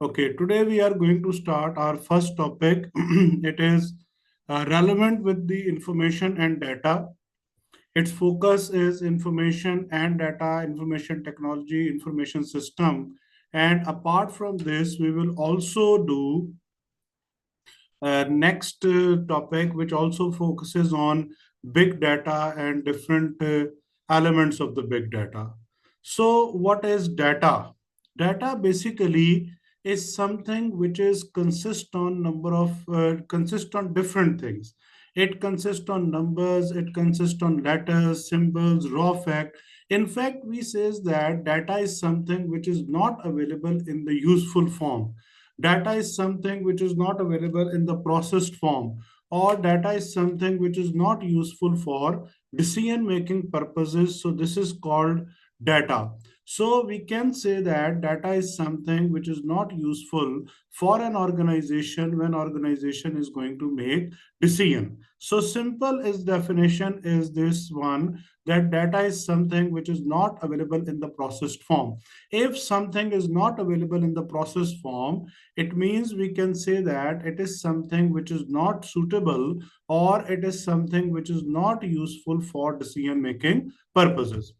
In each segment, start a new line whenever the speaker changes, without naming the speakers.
Okay, today we are going to start our first topic. It is relevant with the information and data. Its focus is information and data, information technology, information system. And apart from this, we will also do next topic, which also focuses on big data and different elements of the big data. So, what is data? Data basically is something which is consist on number of consist on different things. It consists on numbers, it consists on letters, symbols, raw fact. In fact, we says that data is something which is not available in the useful form. Data is something which is not available in the processed form, or data is something which is not useful for decision making purposes. So this is called data. So we can say that data is something which is not useful for an organization when organization is going to make decision. So simple is definition is this one, that data is something which is not available in the processed form. If something is not available in the processed form, it means we can say that it is something which is not suitable, or it is something which is not useful for decision making purposes.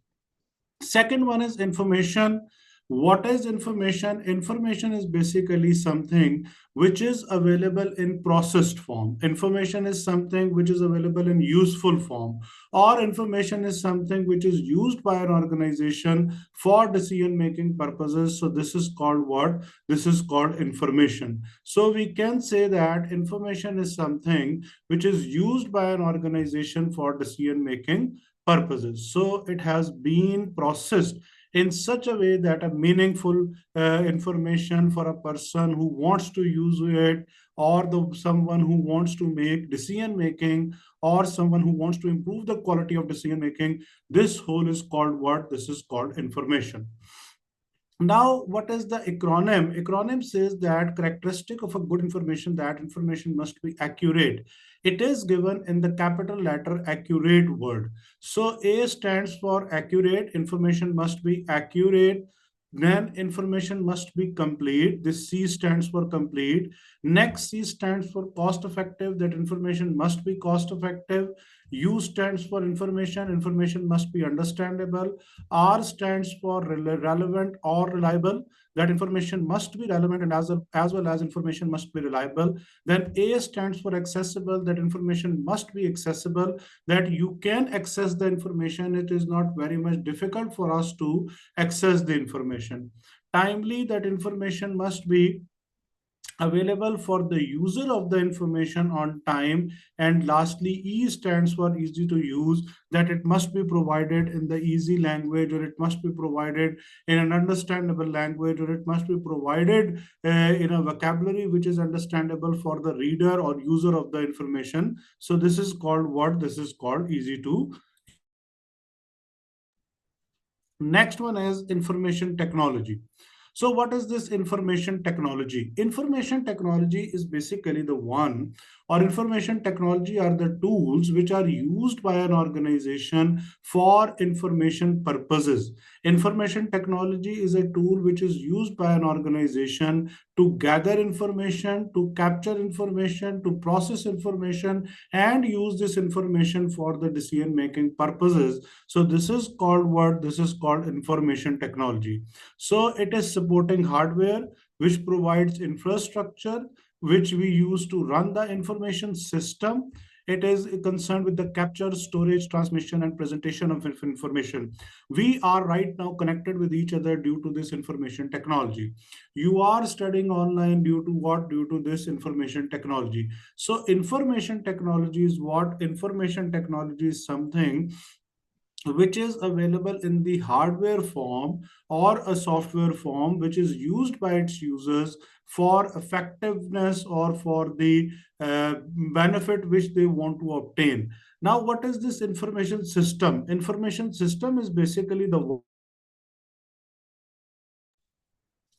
Second one is information. What is information? Information is basically something which is available in processed form. Information is something which is available in useful form, or information is something which is used by an organization for decision making purposes. So this is called what? This is called information. So we can say that information is something which is used by an organization for decision making purposes. So it has been processed in such a way that a meaningful information for a person who wants to use it, or someone who wants to make decision making, or someone who wants to improve the quality of decision making. This whole is called what? This is called information. Now, what is the acronym? Acronym says that characteristic of a good information, that information must be accurate. It is given in the capital letter accurate word. So A stands for accurate, information must be accurate. Then information must be complete. This C stands for complete. Next C stands for cost effective, that information must be cost effective. U stands for information, information must be understandable. R stands for relevant or reliable, that information must be relevant, and as well as information must be reliable. Then A stands for accessible, that information must be accessible, that you can access the information. It is not very much difficult for us to access the information. Timely, that information must be available for the user of the information on time. And lastly, E stands for easy to use, that it must be provided in the easy language, or it must be provided in an understandable language, or it must be provided in a vocabulary which is understandable for the reader or user of the information. So this is called what? This is called easy to. Next one is information technology. So what is this information technology? Information technology is basically the one, or information technology are the tools which are used by an organization for information purposes. Information technology is a tool which is used by an organization to gather information, to capture information, to process information, and use this information for the decision making purposes. So this is called what? This is called information technology. So it is supporting hardware which provides infrastructure which we use to run the information system. It is concerned with the capture, storage, transmission, and presentation of information. We are right now connected with each other due to this information technology. You are studying online due to what? Due to this information technology. So information technology is what? Information technology is something which is available in the hardware form or a software form, which is used by its users for effectiveness or for the benefit which they want to obtain. Now, what is this information system? Information system is basically the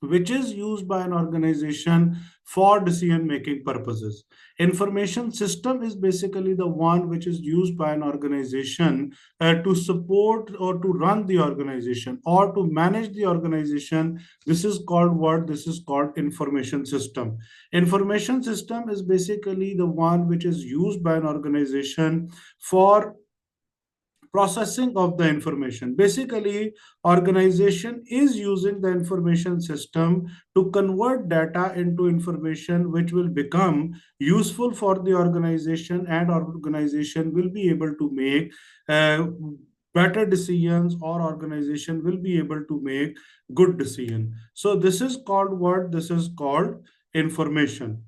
which is used by an organization for decision making purposes. Information system is basically the one which is used by an organization to support or to run the organization or to manage the organization. This is called what? This is called information system. Information system is basically the one which is used by an organization for processing of the information. Basically, organization is using the information system to convert data into information which will become useful for the organization, and organization will be able to make better decisions, or organization will be able to make good decision. So this is called what? This is called information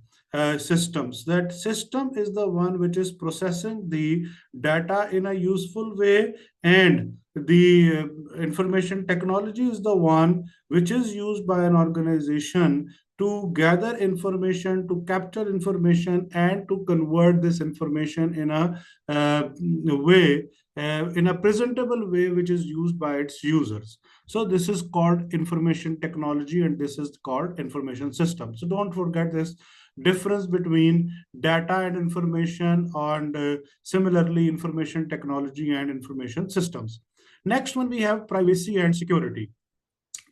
systems. That system is the one which is processing the data in a useful way, and the information technology is the one which is used by an organization to gather information, to capture information, and to convert this information in a way, in a presentable way, which is used by its users. So this is called information technology, and this is called information system. So don't forget this difference between data and information, and similarly information technology and information systems. Next one, we have privacy and security.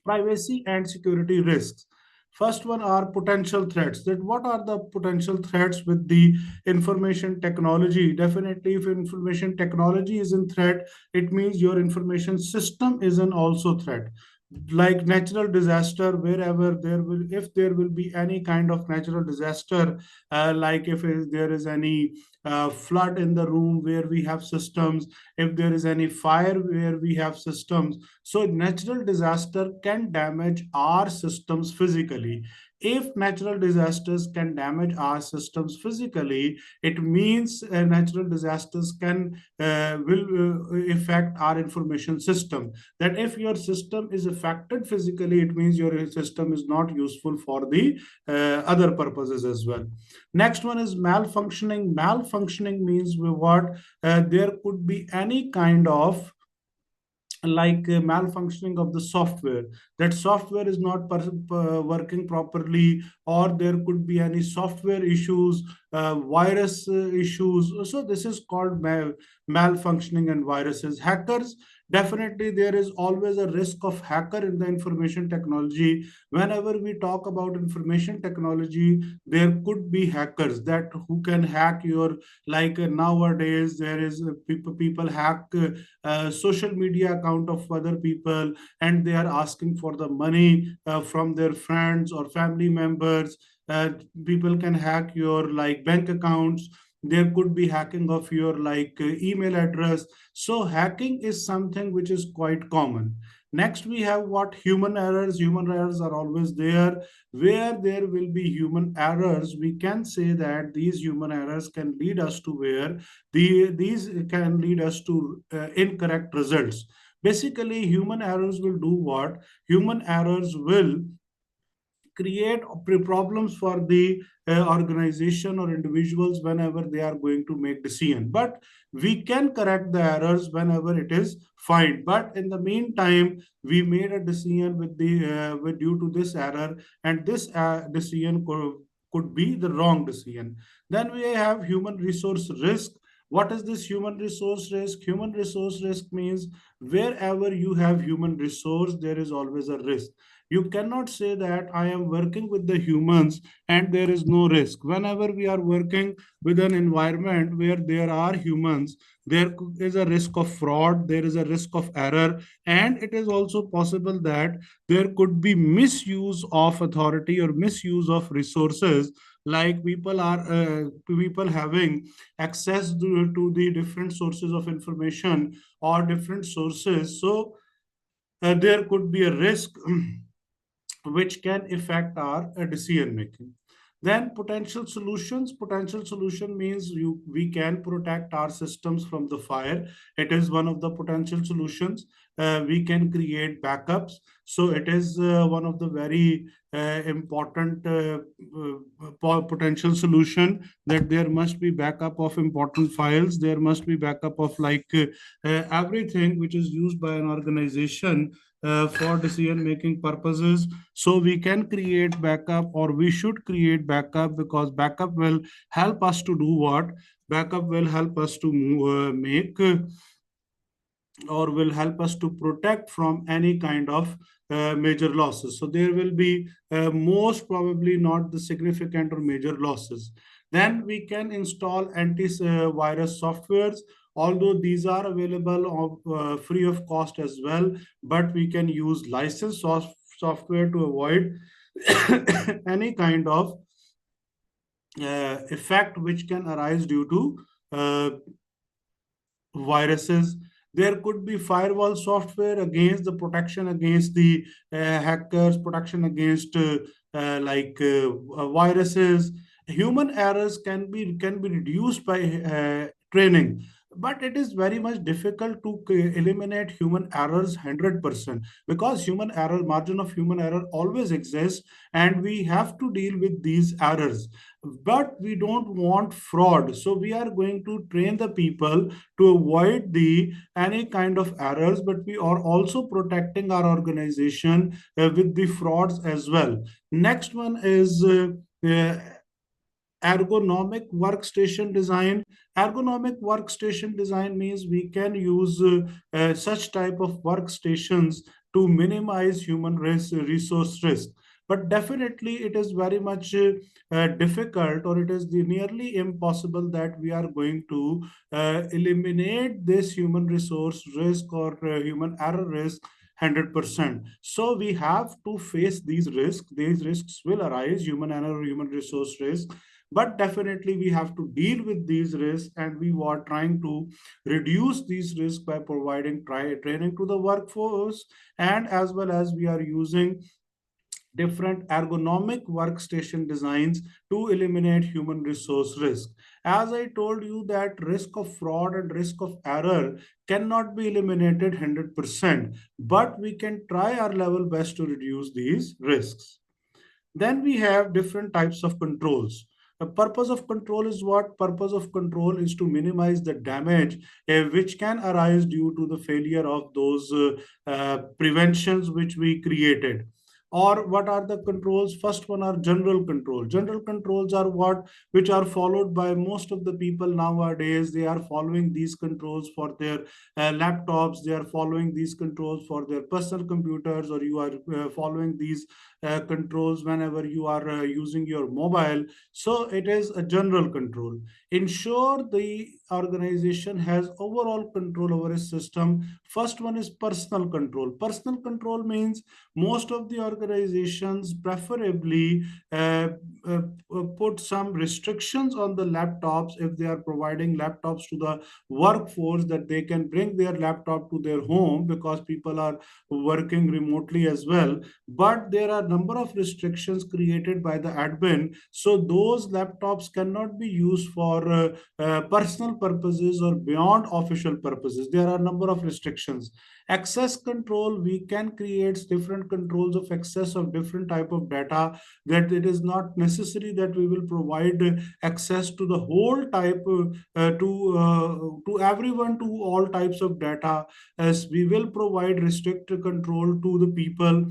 Privacy and security risks. First one are potential threats. That what are the potential threats with the information technology? Definitely, if information technology is in threat, it means your information system is an also threat. Like natural disaster, wherever there will, if there will be any kind of natural disaster, like if there is any flood in the room where we have systems, if there is any fire where we have systems, so natural disaster can damage our systems physically. If natural disasters can damage our systems physically, it means natural disasters can will affect our information system. That if your system is affected physically, it means your system is not useful for the other purposes as well. Next one is malfunctioning. Malfunctioning means what? There could be any kind of like malfunctioning of the software, that software is not working properly, or there could be any software issues, virus issues. So this is called malfunctioning and viruses. Hackers, definitely there is always a risk of hacker in the information technology. Whenever we talk about information technology, there could be hackers that who can hack your, like nowadays there is people hack social media account of other people, and they are asking for the money from their friends or family members. uh, People can hack your like bank accounts. There could be hacking of your like email address. So hacking is something which is quite common. Next, we have what? Human errors. Human errors are always there. Where there will be human errors, we can say that these human errors can lead us to where these can lead us to incorrect results. Basically, human errors will do what? Human errors will create problems for the organization or individuals whenever they are going to make decision. But we can correct the errors whenever it is fine. But in the meantime, we made a decision with the with due to this error, and this decision could be the wrong decision. Then we have human resource risk. What is this human resource risk? Human resource risk means wherever you have human resource, there is always a risk. You cannot say that I am working with the humans and there is no risk. Whenever we are working with an environment where there are humans, there is a risk of fraud, there is a risk of error, and it is also possible that there could be misuse of authority or misuse of resources. Like people having access to the different sources of information or different sources. So there could be a risk which can affect our decision making. Then potential solutions. Potential solution means we can protect our systems from the fire. It is one of the potential solutions. We can create backups. So it is one of the very important potential solution, that there must be backup of important files. There must be backup of like everything which is used by an organization for decision making purposes. So we can create backup, or we should create backup, because backup will help us to do what? Backup will help us to make or will help us to protect from any kind of major losses. So there will be most probably not the significant or major losses. Then we can install antivirus softwares, although these are available free of cost as well, but we can use licensed software to avoid any kind of effect which can arise due to viruses. There could be firewall software against the protection against the hackers, protection against viruses. Human errors can be reduced by training, but it is very much difficult to eliminate human errors 100%, because human error, margin of human error always exists, and we have to deal with these errors. But we don't want fraud, so we are going to train the people to avoid the any kind of errors, but we are also protecting our organization with the frauds as well. Next one is uh, ergonomic workstation design. Ergonomic workstation design means we can use such type of workstations to minimize human resource risk. But definitely it is very much difficult, or it is nearly impossible that we are going to eliminate this human resource risk or human error risk 100%. So we have to face these risks. These risks will arise, human error, human resource risk, but definitely we have to deal with these risks, and we are trying to reduce these risks by providing training to the workforce, and as well as we are using different ergonomic workstation designs to eliminate human resource risk. As I told you, that risk of fraud and risk of error cannot be eliminated 100%, but we can try our level best to reduce these risks. Then we have different types of controls. The purpose of control is what? Purpose of control is to minimize the damage which can arise due to the failure of those preventions which we created. Or what are the controls? First one are general control. General controls are what? Which are followed by most of the people nowadays. They are following these controls for their laptops. They are following these controls for their personal computers, or you are following these controls whenever you are using your mobile. So it is a general control. Ensure the organization has overall control over a system. First one is personal control. Personal control means most of the organizations preferably uh, uh, put some restrictions on the laptops. If they are providing laptops to the workforce, that they can bring their laptop to their home, because people are working remotely as well. But there are number of restrictions created by the admin, so those laptops cannot be used for personal purposes or beyond official purposes. There are number of restrictions. Access control, we can create different controls of access of different type of data, that it is not necessary that we will provide access to the whole type to everyone, to all types of data, as we will provide restricted control to the people.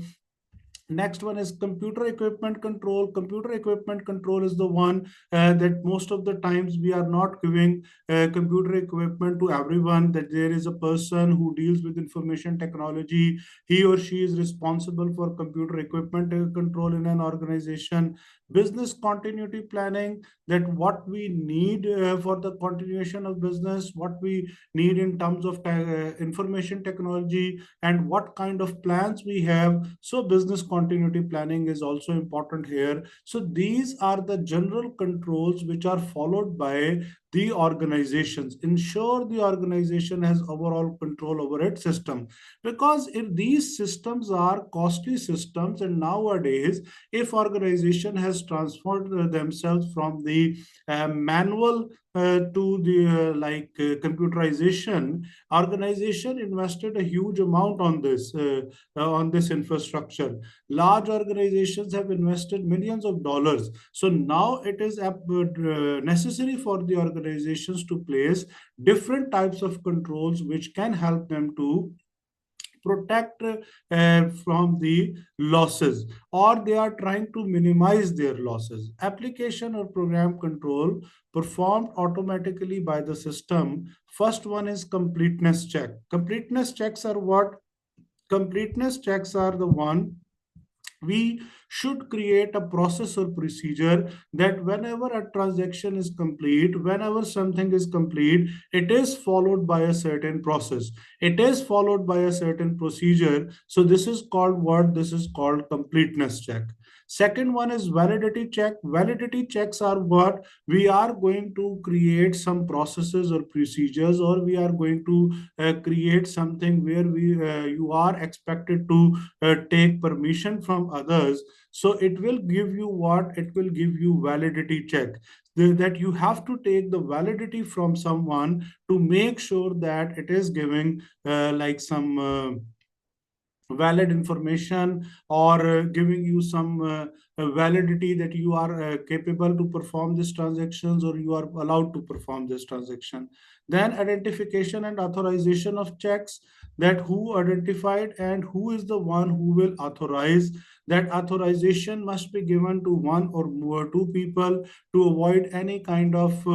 Next one is computer equipment control. Computer equipment control is the one that most of the times we are not giving computer equipment to everyone, that there is a person who deals with information technology. He or she is responsible for computer equipment control in an organization. Business continuity planning, that what we need for the continuation of business, what we need in terms of information technology, and what kind of plans we have. So business continuity planning is also important here. So these are the general controls which are followed by the organizations. Ensure the organization has overall control over its system, because if these systems are costly systems, and nowadays if organization has transformed themselves from the manual to the computerization, organization invested a huge amount on this infrastructure. Large organizations have invested millions of dollars. So now it is necessary for the organizations to place different types of controls which can help them to protect from the losses, or they are trying to minimize their losses. Application or program control performed automatically by the system. First one is completeness check. Completeness checks are what? Completeness checks are the one we should create a process or procedure that whenever a transaction is complete, whenever something is complete, it is followed by a certain process, it is followed by a certain procedure. So this is called what? This is called completeness check. Second one is validity check. Validity checks are what? We are going to create some processes or procedures, or we are going to create something where we you are expected to take permission from others. So it will give you what? It will give you validity check. That you have to take the validity from someone to make sure that it is giving like some valid information, or giving you some validity that you are capable to perform these transactions, or you are allowed to perform this transaction. Then identification and authorization of checks, that who identified and who is the one who will authorize. That authorization must be given to one or more two people to avoid any kind of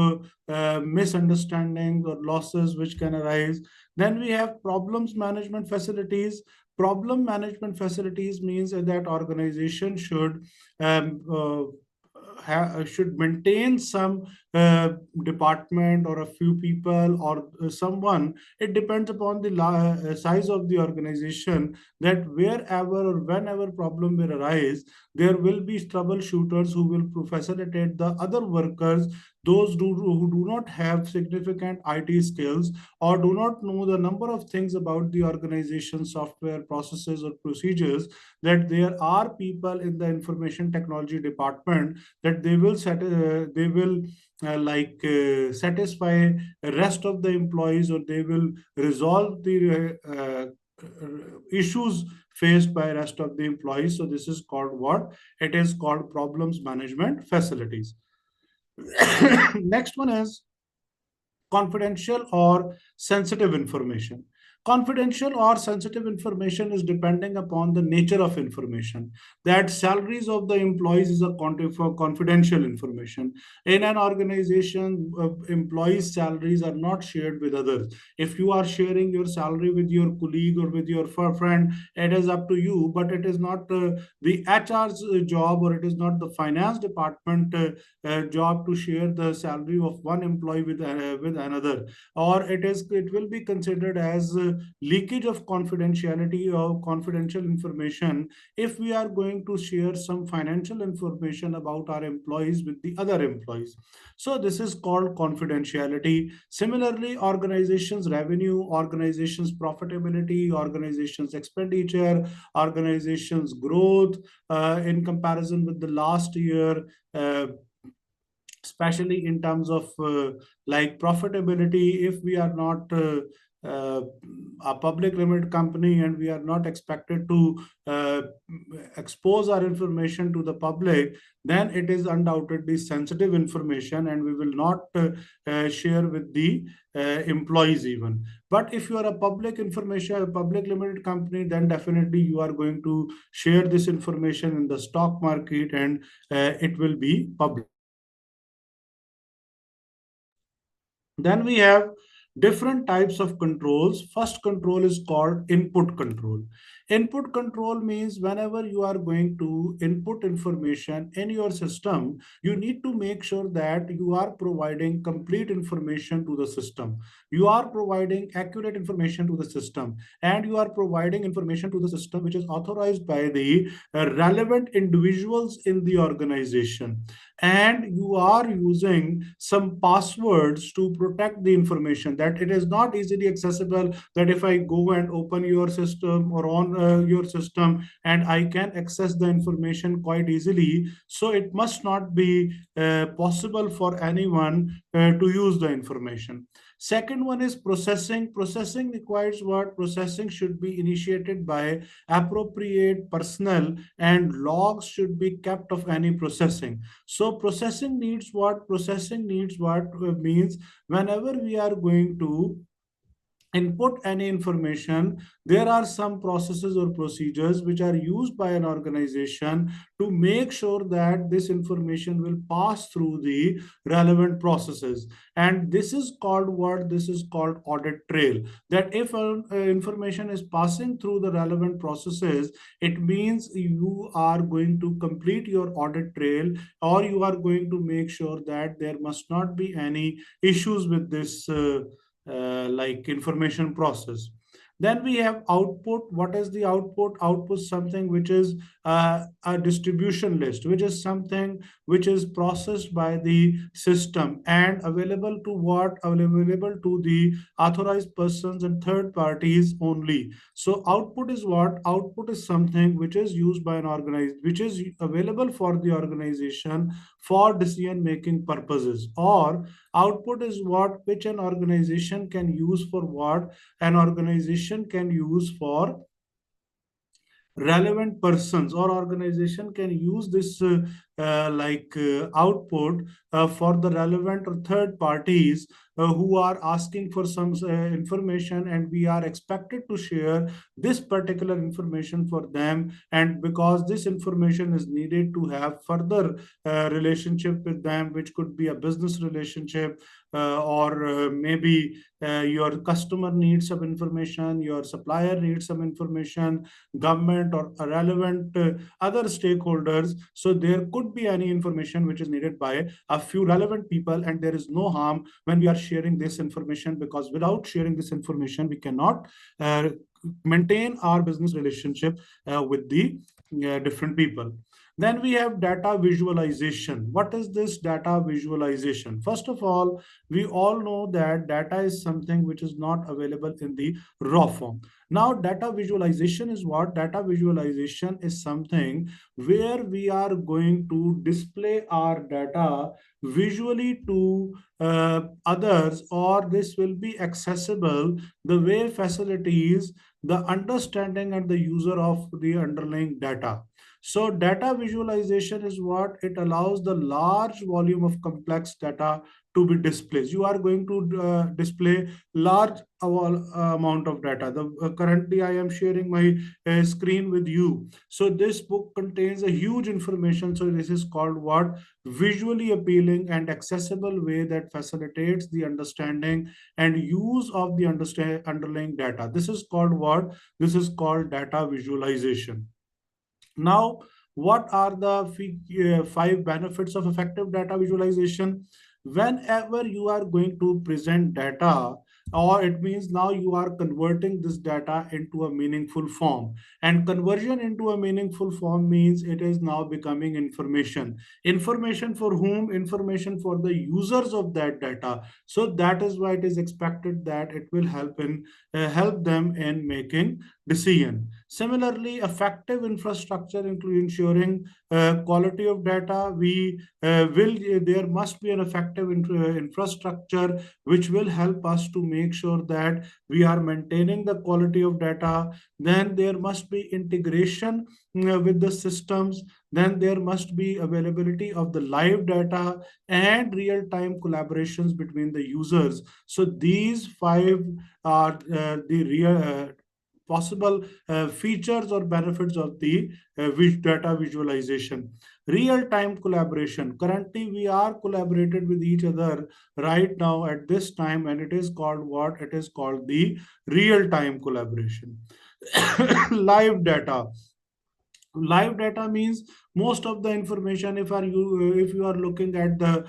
misunderstandings or losses which can arise. Then we have problems management facilities. Problem management facilities means that organization um, uh, should maintain some department or a few people or someone. It depends upon the size of the organization, that wherever or whenever problem will arise, there will be troubleshooters who will facilitate the other workers, those who do not have significant IT skills or do not know the number of things about the organization software processes or procedures. That there are people in the information technology department, that they will satisfy the rest of the employees, or they will resolve the issues faced by rest of the employees. So this is called what? It is called problems management facilities. Next one is confidential or sensitive information. Confidential or sensitive information is depending upon the nature of information. That salaries of the employees is a for confidential information. In an organization, employees' salaries are not shared with others. If you are sharing your salary with your colleague or with your friend, it is up to you, but it is not the HR's job, or it is not the finance department job to share the salary of one employee with another, or it will be considered as leakage of confidentiality or confidential information if we are going to share some financial information about our employees with the other employees. So this is called confidentiality. Similarly, organizations revenue, organizations profitability, organizations expenditure, organizations growth in comparison with the last year, especially in terms of like profitability. If we are not uh, a public limited company and we are not expected to uh, expose our information to the public, then it is undoubtedly sensitive information and we will not share with the employees even. But if you are a public information, a public limited company, then definitely you are going to share this information in the stock market, and it will be public. Then we have different types of controls. First control is called input control. Input control means whenever you are going to input information in your system, you need to make sure that you are providing complete information to the system. You are providing accurate information to the system, and you are providing information to the system which is authorized by the relevant individuals in the organization, and you are using some passwords to protect the information, that it is not easily accessible, that if I go and open your system or on your system and I can access the information quite easily. So it must not be possible for anyone to use the information. Second one is processing. Processing requires what? Processing should be initiated by appropriate personnel, and logs should be kept of any processing. So processing needs what? Processing needs what means whenever we are going to input any information, there are some processes or procedures which are used by an organization to make sure that this information will pass through the relevant processes. And this is called what? This is called audit trail. That if information is passing through the relevant processes, it means you are going to complete your audit trail, or you are going to make sure that there must not be any issues with this like information process. Then we have output. What is the output? Output something which is a distribution list, which is something which is processed by the system and available to what? Available to the authorized persons and third parties only. So output is what? Output is something which is used by an organized, which is available for the organization for decision making purposes. Or output is what? Which an organization can use for what? An organization can use for relevant persons, or organization can use this output for the relevant or third parties who are asking for some information, and we are expected to share this particular information for them. And because this information is needed to have further relationship with them, which could be a business relationship, or maybe your customer needs some information, your supplier needs some information, government or relevant other stakeholders. So there could be any information which is needed by a few relevant people, and there is no harm when we are sharing this information, because without sharing this information, we cannot uh, maintain our business relationship with the different people. Then we have data visualization. What is this data visualization? First of all, we all know that data is something which is not available in the raw form. Now, data visualization is what? Data visualization is something where we are going to display our data visually to others, or this will be accessible the way facilities the understanding and the user of the underlying data. So data visualization is what? It allows the large volume of complex data to be displayed. You are going to display large amount of data. Currently, I am sharing my screen with you. So this book contains a huge information. So this is called what? Visually appealing and accessible way that facilitates the understanding and use of the underlying data. This is called what? This is called data visualization. Now, what are the five benefits of effective data visualization? Whenever you are going to present data, or it means now you are converting this data into a meaningful form. And conversion into a meaningful form means it is now becoming information. Information for whom? Information for the users of that data. So that is why it is expected that it will help them in making decision. Similarly, effective infrastructure include ensuring quality of data. We will There must be an effective infrastructure which will help us to make sure that we are maintaining the quality of data. Then there must be integration with the systems. Then there must be availability of the live data and real-time collaborations between the users. So these five are the real possible features or benefits of the data visualization. Real-time collaboration. Currently, we are collaborated with each other right now at this time, and it is called what? It is called the real-time collaboration. Live data. Live data means most of the information. If you are looking at the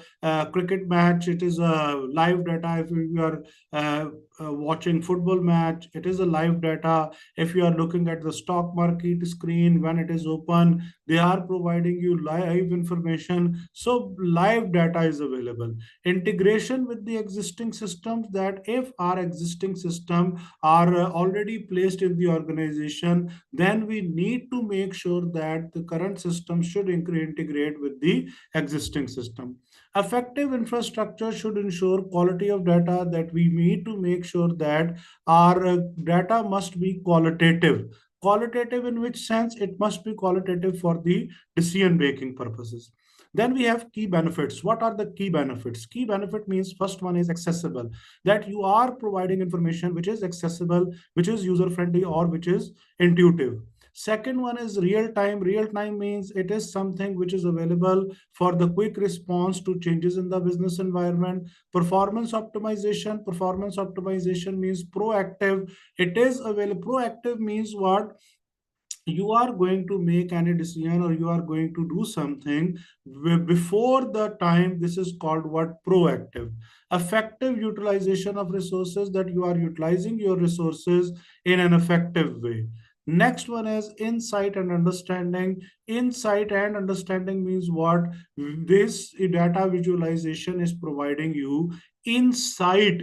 cricket match, it is a live data. If you are watching football match, it is a live data. If you are looking at the stock market screen when it is open, they are providing you live information. So live data is available. Integration with the existing systems, that if our existing system are already placed in the organization, then we need to make sure that the current system should integrate with the existing system. Effective infrastructure should ensure quality of data, that we need to make sure that our data must be qualitative. Qualitative in which sense? It must be qualitative for the decision making purposes. Then we have key benefits. What are the key benefits? Key benefit means first one is accessible, that you are providing information which is accessible, which is user friendly, or which is intuitive. Second one is real time. Real time means it is something which is available for the quick response to changes in the business environment. Performance optimization. Performance optimization means proactive. It is available. Proactive means what? You are going to make any decision, or you are going to do something before the time. This is called what? Proactive. Effective utilization of resources, that you are utilizing your resources in an effective way. Next one is insight and understanding. Insight and understanding means what? This data visualization is providing you insight,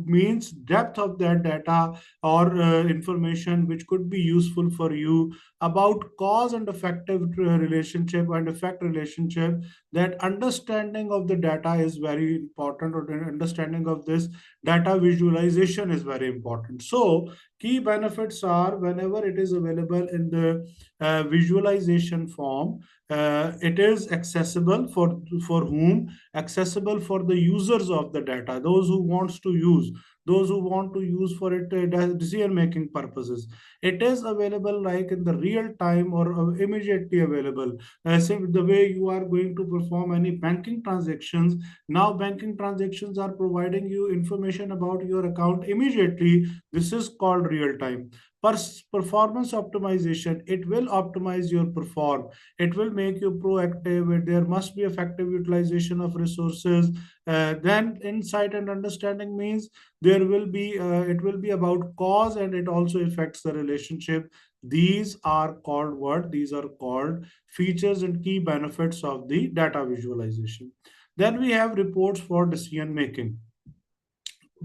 means depth of that data or information which could be useful for you about cause and effective relationship and effect relationship. That understanding of the data is very important, or the understanding of this data visualization is very important. So key benefits are, whenever it is available in the visualization form, it is accessible for whom? Accessible for the users of the data, those who wants to use, those who want to use for it decision making purposes. It is available like in the real time, or immediately available. So the way you are going to perform any banking transactions, now banking transactions are providing you information about your account immediately. This is called real time. Performance optimization, it will optimize your perform, it will make you proactive. There must be effective utilization of resources. Then insight and understanding means there will be it will be about cause, and it also affects the relationship. These are called what? These are called features and key benefits of the data visualization. Then we have reports for decision making.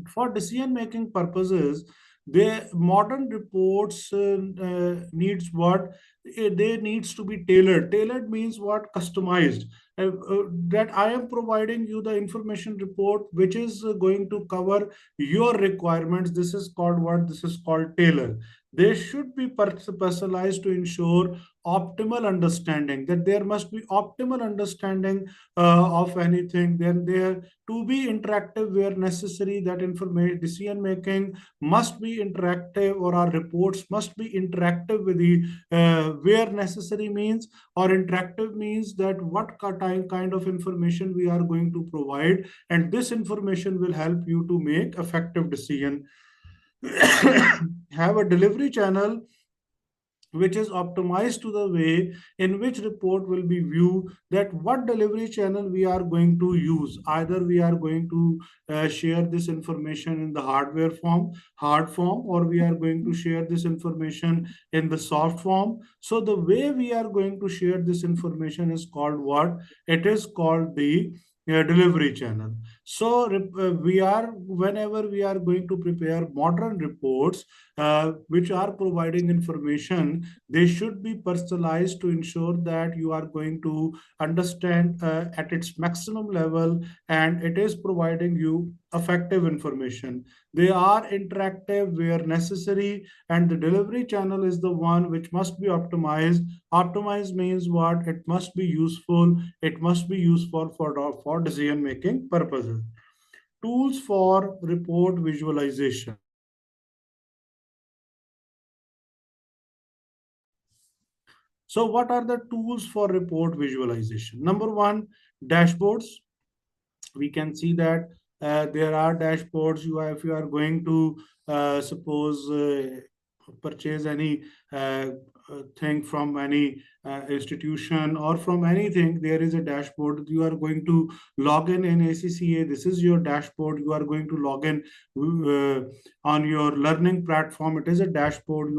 For decision making purposes, the modern reports needs what? They needs to be tailored. Tailored means what? Customized. That I am providing you the information report which is going to cover your requirements. This is called what? This is called tailor. They should be personalized to ensure optimal understanding, that there must be optimal understanding of anything. Then there to be interactive where necessary, that information decision making must be interactive, or our reports must be interactive with the where necessary means, or interactive means that what kind of information we are going to provide, and this information will help you to make effective decision. Have a delivery channel which is optimized to the way in which report will be viewed, that what delivery channel we are going to use. Either we are going to share this information in the hardware form, hard form, or we are going to share this information in the soft form. So the way we are going to share this information is called what? It is called the delivery channel. So we are, whenever we are going to prepare modern reports which are providing information, they should be personalized to ensure that you are going to understand at its maximum level, and it is providing you effective information. They are interactive where necessary, and the delivery channel is the one which must be optimized. Optimized means what? It must be useful, it must be useful for decision making purposes. Tools for report visualization. So what are the tools for report visualization? Number one, dashboards. We can see that there are dashboards. If you are going to suppose purchase any thing from any institution or from anything, there is a dashboard. You are going to log in ACCA. This is your dashboard. You are going to log in on your learning platform. It is a dashboard.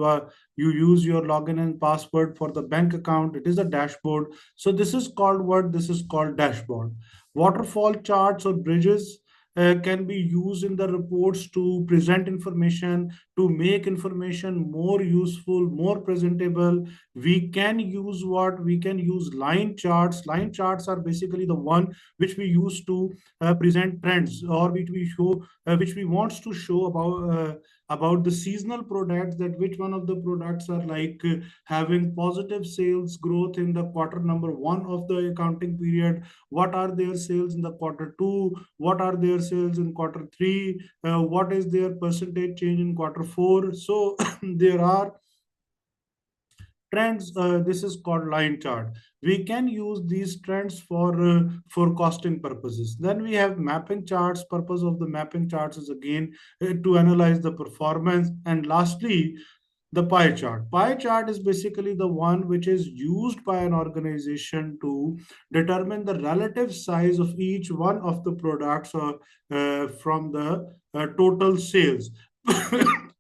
You use your login and password for the bank account. It is a dashboard. So this is called what? This is called dashboard. Waterfall charts or bridges can be used in the reports to present information, to make information more useful, more presentable. We can use what? We can use line charts. Line charts are basically the one which we use to present trends, or which we show, which we wants to show about the seasonal products, that which one of the products are like having positive sales growth in the quarter number one of the accounting period, what are their sales in the quarter two, what are their sales in quarter three, what is their percentage change in quarter four. So there are trends. This is called line chart. We can use these trends for forecasting purposes. Then we have mapping charts. Purpose of the mapping charts is again to analyze the performance. And lastly, the pie chart. Pie chart is basically the one which is used by an organization to determine the relative size of each one of the products from the total sales.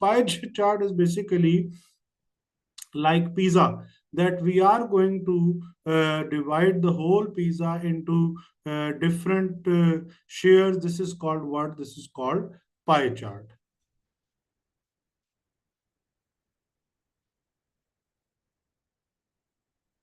Pie chart is basically like pizza, that we are going to divide the whole pizza into different shares. This is called what? This is called pie chart.